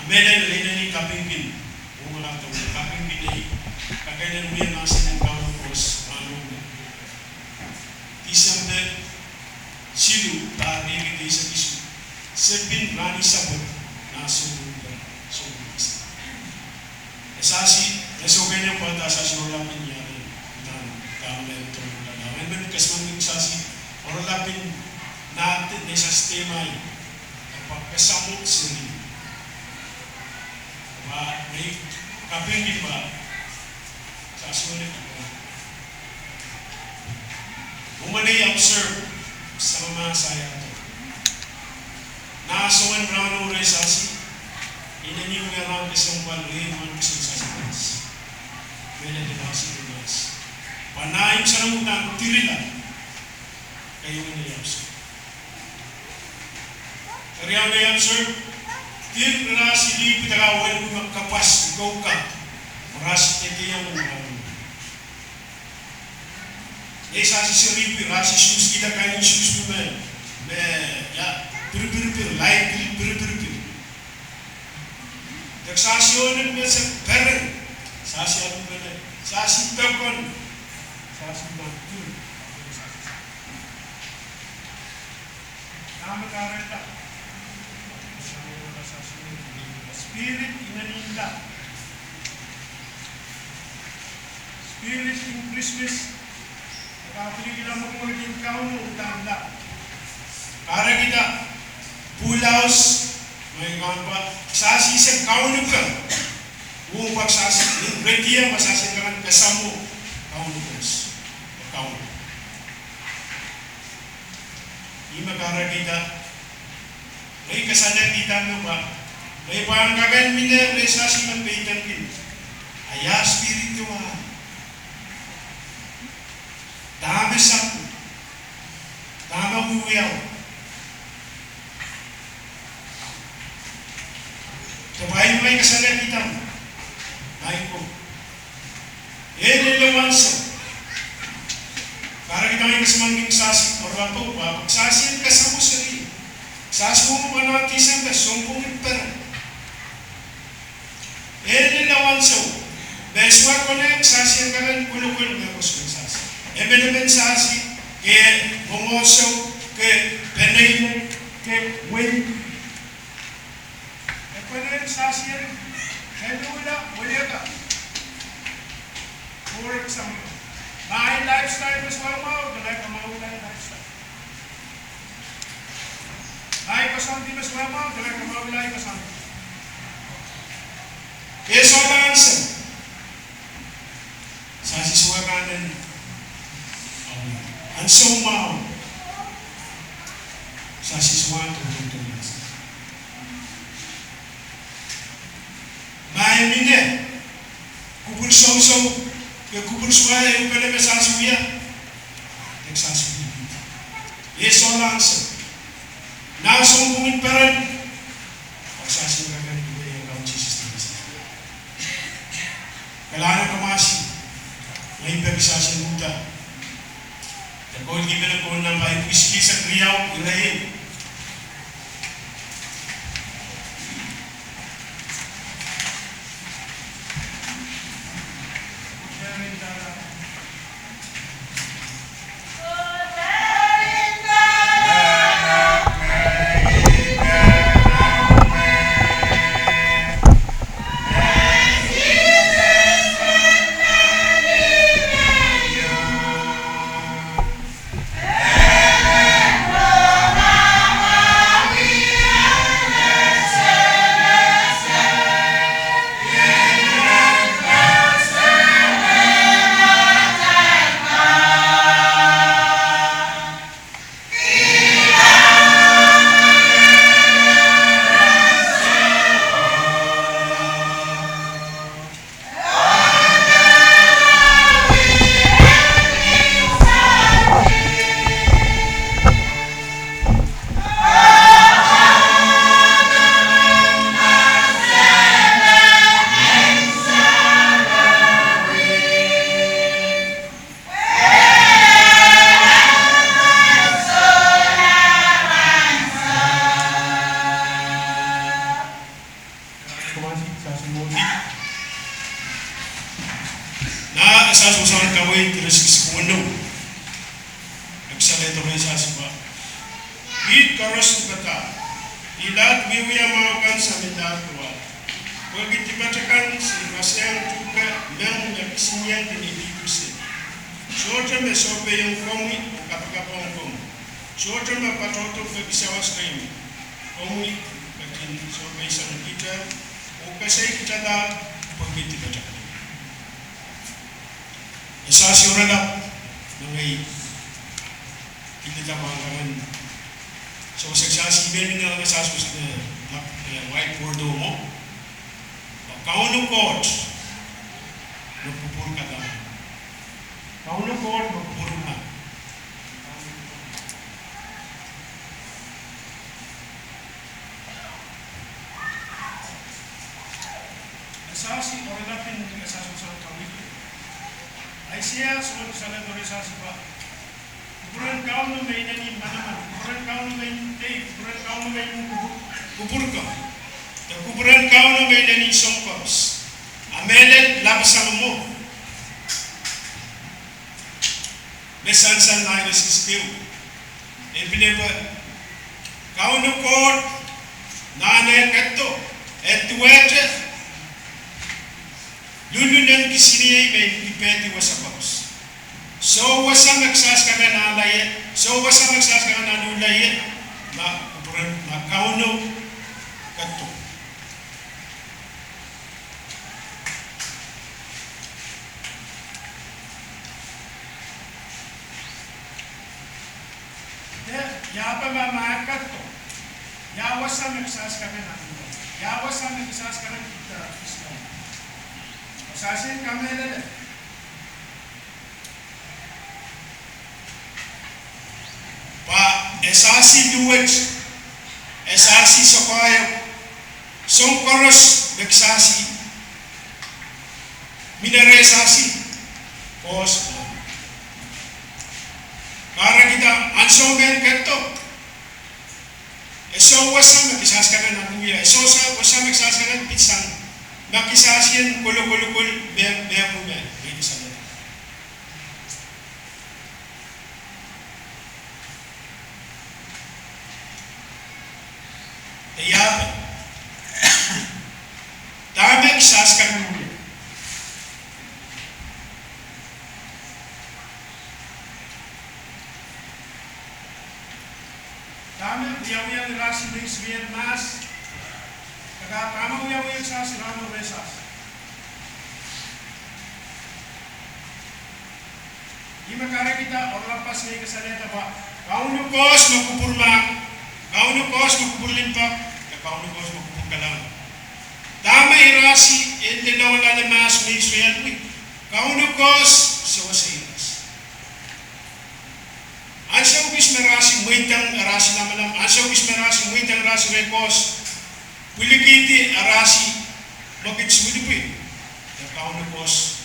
Meden ni kapingin. Mga taon kapingin ay kagaya ng nasin ng kaupos ano. Isang na silu tadi kita isa isu. Sebin rani sabot na sumber sumber. Esasi esoknya yang pada asasi orang penyari dan kami itu adalah. Memang kesemuanya esasi orang lapin natin na sistema ay pagkasamot sendiri. May kapingin ba sa sulit ko. Umanay observe sa mga saya ito. Naasungan brown ure sasi. Inanyo nga raw isang walwe man isang sasipas. Mena dinasi tunas. Panaim sa namunang tirila. Kayo umanay observe. Kaya umanay observe. Tin rasi di pitagawan mo magkapas ikaw ka. Rasi iti yung sasi siripi rasi shoes kita kainin shoes mo ya pir light pir taksasyon mo sa peren sasi ano ba sasi pekon sasi magtul nama kareta Spirit inaninda. Spirit in Christmas. Kapag kita magmaging kaun utanda. Para kita pulaos may pa sasi sa kaun ka. Kung pagsasi ingredients masasagaran kasamo kaun kos. Kaun. Di magara kita may kasadang kita mo ba? May pangkagan mina resasi ng paitan din. Aya spiritual. Dami sapo. Dami huwiyaw. Kabayin may kasalan kita mo. Bayin ko. Lawansa. Para kita may kasamanging sasi. Orang po ba? Sasi ang kasamo sa rin. Sasi mo manatisan ka. Sumpungin pera. Lawansa. Beswa ko na sasi ang kalan. Kulo-kulo na ko sasi. Naman sasi. Kaya bumoso. Kaya penay. Kaya win. Kaya sasi yan. Kaya wala ka. For example, my lifestyle is well mau, like a maulay lifestyle. My kasanti is well mau, like a maulay kasanti. Yes, all answer. Sa siswaganan, ang sumaw, sa siswagan tutulas. May mine, kubur so. Que kubur suara yang pada mesas dia, Texas ini. Yes, all answer. Now, some women parent, asasi mereka juga yang kau cicis di sana. Kalau anak kemasi, lain berbisasi muda. Kalau gimana kau nampak whisky sekriau, ilahi. suan kawai terus kesemuanu. Eksale tolong sasba. Bit karos kata. Ilat wiya makan samita tua. Bagi tiba-tiba si masyang juga yang isinya dinidikusi. Soalnya mesope yang kami kapag-kapag kami. Soalnya patoto kebisawas kami. Kami bagian sope isang kita. Ukasay kita dah bagi tiba-tiba. Esas orang nangai kita jamankan. So seksasi beri na esas whiteboard mo. Kauno court magpupur ka lang. Kauno court magpupur na. Esasi orang natin esas usang kawit. Aisyah sulit sana dorisasi ba. Kuburan kau no may nani manaman. Kuburan kau no may tape. Kuburan kau no may kubur ka. The kuburan kau no may nani songkos. Amele labsang mo. Mesansan na resistiu. Epileba kau no kot nane katto etuete. Lulunan kisini may ipeti wasapos. So wasang nagsas ka na nalaye. So wasang nagsas ka na nalaye. Ma kauno katto. Ya pa ma katto. Ya wasang nagsas ka na nalaye. Ya wasang nagsas ka na kita. Sasin kami na. Pa esasi duet, esasi sokoyo, songkoros beksasi, minare esasi, pos. Para kita ansomen keto, eso wasam bekisas kana nabuya, eso wasam bekisas kana pisang. Nakisasian kul biar punya ini saja. Ya, tapi kisaskan dulu. Kami yang relasi dengan mas. Kaya kamu yang sas rano resas. Ima kare kita orang pas ni kesannya apa? Kau nu kos makupurma, kau nu kos makupurlimpak, kau nu kos makupurkalang. Dama irasi ente lawan ada mas ni suyan wi. Kau nu kos sewasiras. Ansau bis merasi muitang rasi nama. Ansau bis merasi muitang rasi rekos. Pulikiti arasi lokit sumudipin yang kau nekos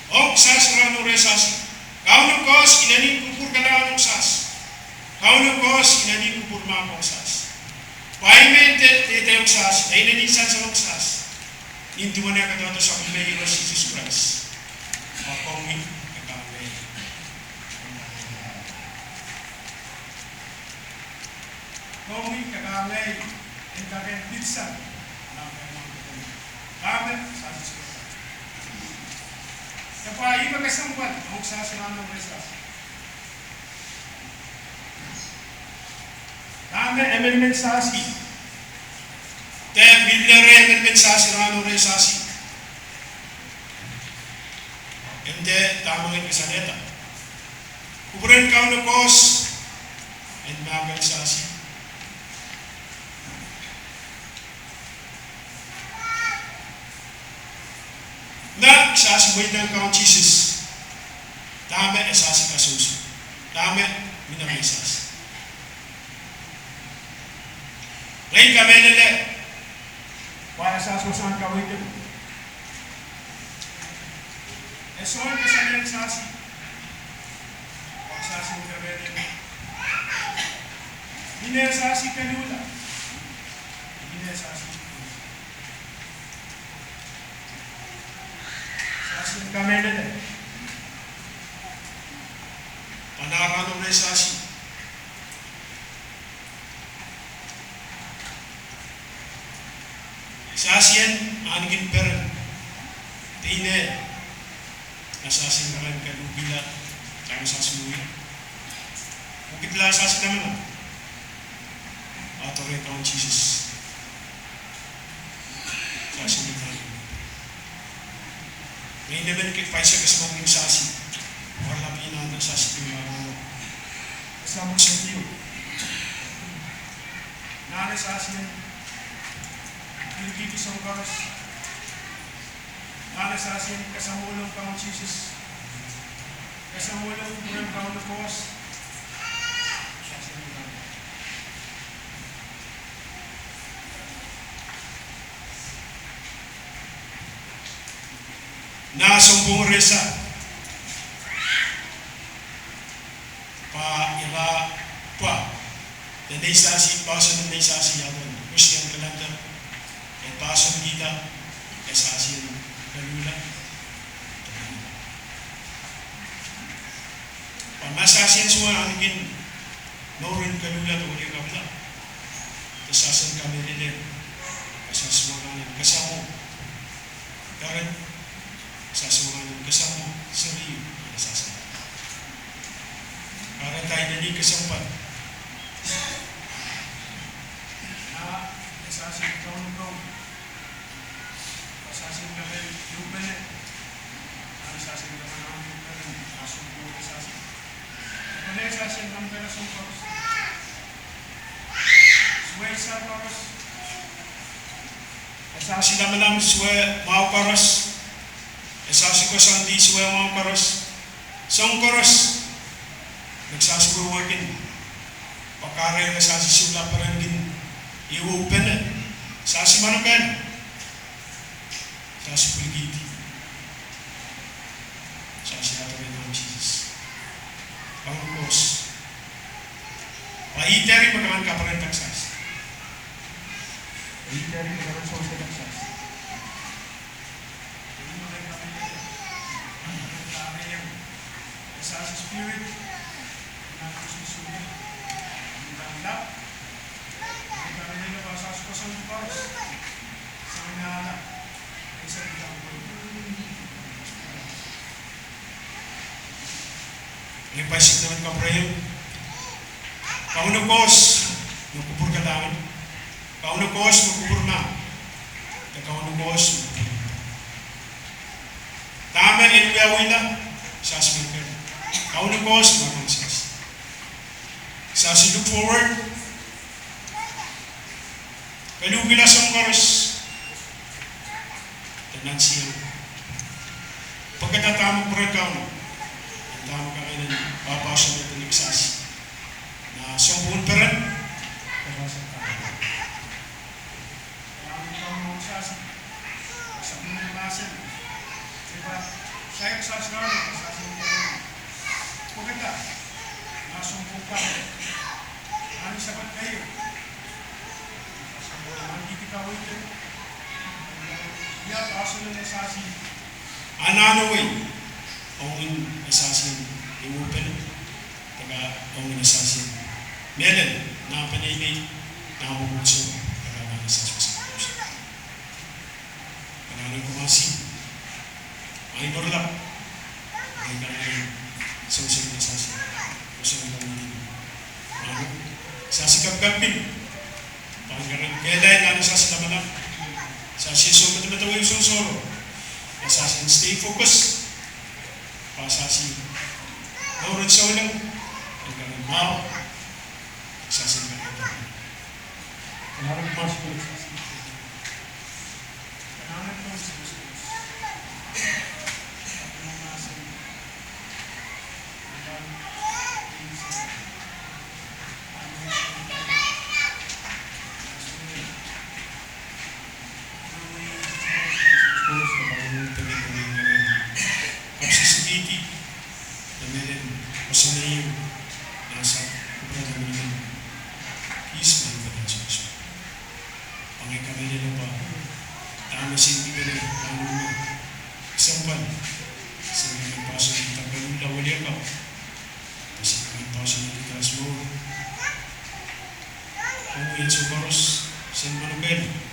ok sas rano resasi kau nekos inani kupur kalaan sas kau nekos inani kupur makong sas paime te sas inani sas sas intuannya kata sa kumei Jesus Christ makongi Kami kagamay ang kagay pizza ng kami sa siswa. Kapag iba kasampan, ang sasama ng resas. Kami amendment sasi. Te bilare amendment sasi rano resasi. Hindi tamang ikisaneta. Kuburan kau na kos and magal sasi. Na sasi muitang kau Jesus. Tame esasi kasusi. Tame minang esasi. Lain kami nila. Para sa susan kau itu. Esoy kesannya esasi. Esasi kami nila. Ini esasi kedua. Ini esasi. kamelele. Panarano na isasi. Isasiyan, anigin peren. Tine, nasasin naman kalubila, kaya sasumuya. Bukit lang sasin naman. Atore kaon Jesus. Sasin naman. Ngayon naman paisa kasamang yung sasi. Wala pinanang sasi yung mga kasamang sa tiyo. Nana sasi yan. Pilipiti sa ugaras. Nana sasi yan kasamulong kaon Jesus. Kasamulong kurang kaon na kuwas. Nasumbong resa pa ira pa dan isasi paso ng isasi yaman Christian kalanda at paso ng kita isasi ng kalula pamasasi ang suwa anigin norin kalula to ulit kapla kasasan kami rin kasasuwa kasamo karan sasuwanan kasama sa Rio na sasama. Para tayo nali kasampan na nasasin kaunong nasasin kami lupanin nasasin kami ng lupanin nasumpo nasasin kung nasasin kami na sumpos suway sa paros nasasin naman namin suway mga paros Esasi ko sa hindi suwa mga karos. Saan karos? Nagsasuwawakin. Pagkaray na sasi sula parang din i-open na. Sasi manakan. Sasi puligiti. Sasi natin ng Jesus. Pangukos. Pahitari magaman ka parang taksas. Pahitari magaman sa taksas. Sa Spirit, natin sa Suya, ang tanggap, ang kami na pasas ko sa luparos, sa minala, ay sa bitang ko. Yung paisip naman ka prayo, kaunagkos, nagkupur ka lang, kaunagkos, nagkupur na, kaunagkos, taman, inuyawin na, sa Spirit. Kaunang kos, mga sas. Sas, look forward. Kalugi na sa mga karos. Tanan siya. Pagkatatamang peragaw, ang tamang kakainin, babasa na ito ni Sas. Na sumpuan pa rin. Babasa na tayo. Maraming ikaw mga Sas. Sa mga masin. Diba? Sayang Sas na rin. Sas na rin. Pagkata, nasumpong ka. Ano sabat kayo? Hindi kita ulit. Iya, kaso na nasasi. Ananaway. Ang nasasi imupen. Taga ang nasasi. Meron na panaynay na umutso. Taga ang nasasi sa puso. Pananang kumasi. Ay norlap. Ay kanang susunod na sasi. Susunod na mga sasi kapkapin. Pangkarang kaya dahil na sasi naman lang. Sasi sumad na matawag yung susuro. Sasi stay focus. Pasasi. Naurad siya walang. Pangkarang mao. Sasi na kapkapin. Pangkarang mas po sasi. Pangkarang mas po sasi. Isang pan, Itsubaros, San Manuel.